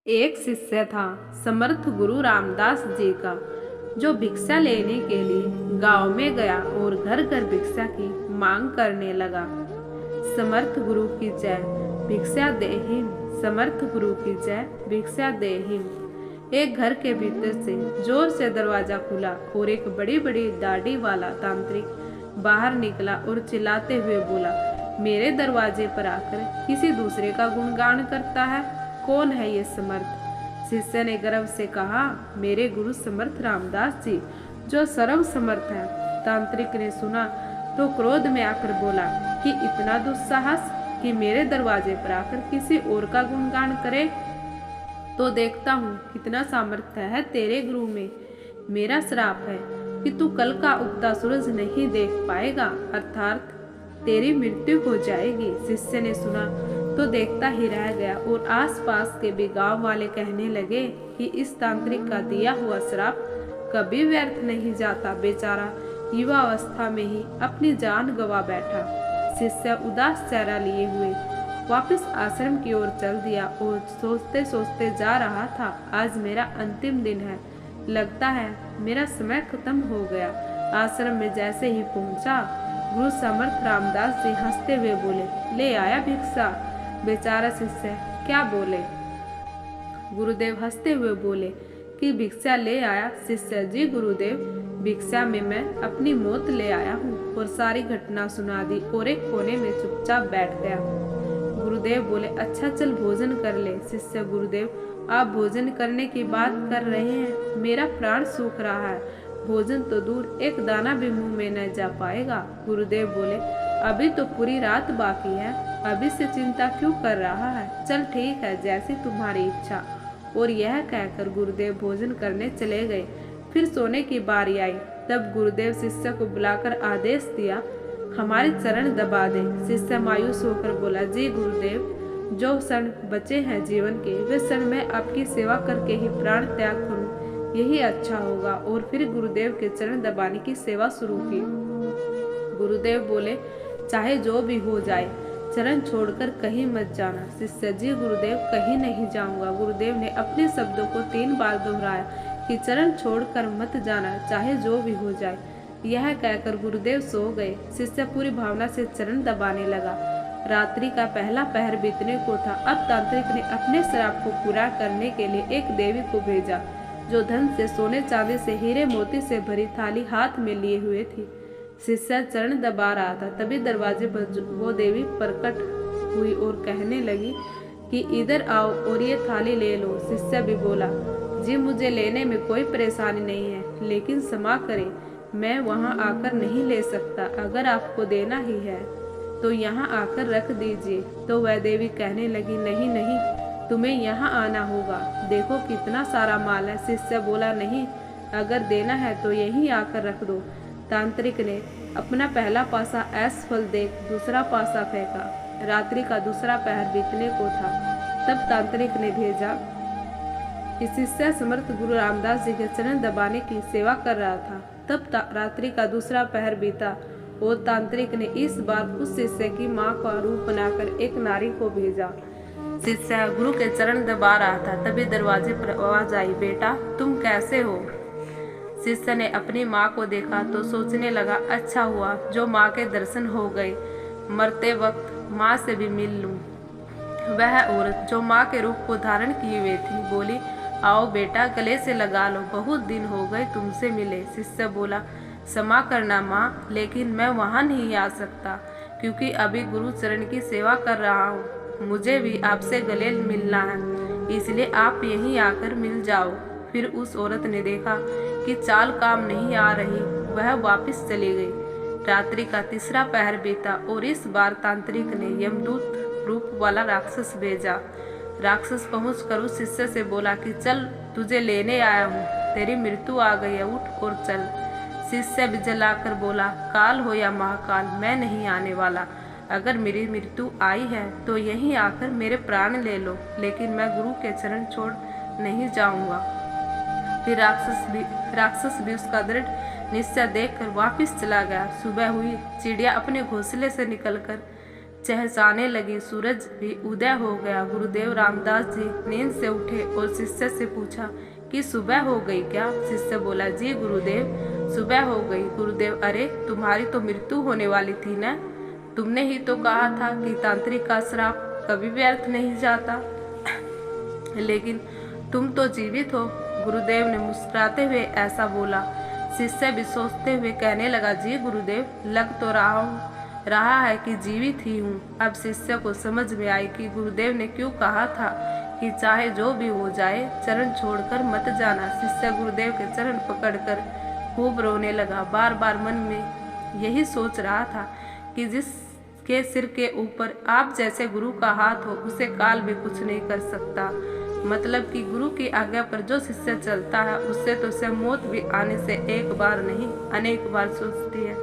एक शिष्य था समर्थ गुरु रामदास जी का, जो भिक्षा लेने के लिए गांव में गया और घर घर भिक्षा की मांग करने लगा। समर्थ गुरु की जय, भिक्षा देहिम। समर्थ गुरु की जय, भिक्षा देहिम। एक घर के भीतर से जोर से दरवाजा खुला और एक बड़ी बड़ी दाढ़ी वाला तांत्रिक बाहर निकला और चिल्लाते हुए बोला, मेरे दरवाजे पर आकर किसी दूसरे का गुणगान करता है, कौन है ये समर्थ? शिष्य ने गर्व से कहा, मेरे गुरु समर्थ रामदास जी, जो सर्व समर्थ है। तांत्रिक ने सुना तो क्रोध में आकर बोला कि इतना दुस्साहस कि मेरे दरवाजे पर आकर किसी और का गुणगान करे, तो देखता हूँ कितना सामर्थ्य है तेरे गुरु में। मेरा श्राप है कि तू कल का उगता सूरज नहीं देख पाएगा, अर्थात तेरी मृत्यु हो जाएगी। शिष्य ने सुना तो देखता ही रह गया और आसपास के भी गांव वाले कहने लगे कि इस तांत्रिक का दिया हुआ श्राप कभी व्यर्थ नहीं जाता, बेचारा युवा अवस्था में ही अपनी जान गंवा बैठा। शिष्य उदास चेहरा लिए हुए वापस आश्रम की ओर चल दिया और सोचते सोचते जा रहा था, आज मेरा अंतिम दिन है, लगता है मेरा समय खत्म हो गया। आश्रम में जैसे ही पहुंचा, गुरु समर्थ रामदास जी हंसते हुए बोले, ले आया भिक्षा? बेचारा शिष्य क्या बोले। गुरुदेव हंसते हुए बोले कि भिक्षा ले आया? शिष्य, जी गुरुदेव, भिक्षा में मैं अपनी मौत ले आया हूँ, और सारी घटना सुना दी और एक कोने में चुपचाप बैठ गया। गुरुदेव बोले, अच्छा चल भोजन कर ले। शिष्य, गुरुदेव आप भोजन करने की बात कर रहे हैं, मेरा प्राण सूख रहा है, भोजन तो दूर एक दाना भी मुंह में न जा पाएगा। गुरुदेव बोले, अभी तो पूरी रात बाकी है, अभी से चिंता क्यों कर रहा है, चल ठीक है, जैसी तुम्हारी इच्छा। और यह कहकर गुरुदेव भोजन करने चले गए। फिर सोने की बारी आई, तब गुरुदेव शिष्य को बुलाकर आदेश दिया, हमारे चरण दबा दे। शिष्य मायूस होकर बोला, जी गुरुदेव, जो क्षण बचे हैं जीवन के, वे क्षण मैं आपकी सेवा करके ही प्राण त्याग करूं, यही अच्छा होगा। और फिर गुरुदेव के चरण दबाने की सेवा शुरू की। गुरुदेव बोले, चाहे जो भी हो जाए, चरण छोड़कर कहीं मत जाना। शिष्य, जी गुरुदेव, कहीं नहीं जाऊंगा। गुरुदेव ने अपने शब्दों को 3 बार दोहराया कि चरण छोड़कर मत जाना, चाहे जो भी हो जाए। यह कहकर गुरुदेव सो गए। शिष्य पूरी भावना से चरण दबाने लगा। रात्रि का पहला पहर बीतने को था। अब तांत्रिक ने अपने श्राप को पूरा करने के लिए एक देवी को भेजा, जो धन से, सोने चांदी से, हीरे मोती से भरी थाली हाथ में लिए हुए थी। शिष्य चरण दबा रहा था, तभी दरवाजे पर वो देवी प्रकट हुई और कहने लगी कि इधर आओ और ये थाली ले लो। शिष्य भी बोला, जी मुझे लेने में कोई परेशानी नहीं है, लेकिन क्षमा करें, मैं वहाँ आकर नहीं ले सकता, अगर आपको देना ही है तो यहाँ आकर रख दीजिए। तो वह देवी कहने लगी, नहीं नहीं, तुम्हें यहाँ आना होगा, देखो कितना सारा माल है। शिष्य बोला, नहीं, अगर देना है तो यहीं आकर रख दो। तांत्रिक ने अपना पहला पासा असफल देख दूसरा पासा फेंका। रात्रि का दूसरा पहर बीतने को था। तब तांत्रिक ने भेजा कि शिष्य समर्थ गुरु रामदास जी के चरण दबाने की सेवा कर रहा था। तब रात्रि का दूसरा पहर बीता और तांत्रिक ने इस बार उस शिष्य की मां का रूप बनाकर एक नारी को भेजा। शिष्य गुरु के चरण दबा रहा था, तभी दरवाजे पर आवाज आई, बेटा तुम कैसे हो? शिष्य ने अपनी माँ को देखा तो सोचने लगा, अच्छा हुआ जो माँ के दर्शन हो गए, मरते वक्त माँ से भी मिल लूं। वह औरत जो माँ के रूप को धारण किए हुए थी बोली, आओ बेटा गले से लगा लो, बहुत दिन हो गए तुमसे मिले। शिष्य बोला, क्षमा करना माँ, लेकिन मैं वहाँ नहीं आ सकता, क्योंकि अभी गुरु चरण की सेवा कर रहा हूँ, मुझे भी आपसे गले मिलना है, इसलिए आप यहीं आकर मिल जाओ। फिर उस औरत ने देखा कि चाल काम नहीं आ रही, वह वापस चली गई। रात्रि का तीसरा पहर बीता और इस बार तांत्रिक ने यमदूत रूप वाला राक्षस भेजा। राक्षस पहुंचकर उस शिष्य से बोला कि चल, तुझे लेने आया हूँ, तेरी मृत्यु आ गई है, उठ और चल। शिष्य बिजलाकर बोला, काल हो या महाकाल, मैं नहीं आने वाला, अगर मेरी मृत्यु आई है तो यहीं आकर मेरे प्राण ले लो, लेकिन मैं गुरु के चरण छोड़ नहीं जाऊंगा। फिर राक्षस भी उसका दृढ़ निश्चय देखकर वापस चला गया। सुबह हुई, चिड़िया अपने घोंसले से निकलकर चहचहाने लगी। सूरज भी उदय हो गया। गुरुदेव रामदास जी नींद से उठे और शिष्य से पूछा कि सुबह हो गई क्या? शिष्य बोला, जी गुरुदेव, सुबह हो गई। गुरुदेव, अरे तुम्हारी तो मृत्यु होने वाली थी ना? तुमने ही तो कहा था कि तांत्रिक का श्राप कभी व्यर्थ नहीं जाता, लेकिन तुम तो जीवित हो। गुरुदेव ने मुस्कुराते हुए ऐसा बोला। शिष्य भी सोचते हुए कहने लगा, जी गुरुदेव, लग तो रहा है कि जीवित ही हूँ। अब शिष्य को समझ में आई कि गुरुदेव ने क्यों कहा था कि चाहे जो भी हो जाए चरण छोड़कर मत जाना। शिष्य गुरुदेव के चरण पकड़कर खूब रोने लगा। बार बार मन में यही सोच रहा था कि जिसके सिर के ऊपर आप जैसे गुरु का हाथ हो उसे काल भी कुछ नहीं कर सकता। मतलब कि गुरु की आज्ञा पर जो शिष्य चलता है उससे तो मौत भी आने से एक बार नहीं अनेक बार सोचती है।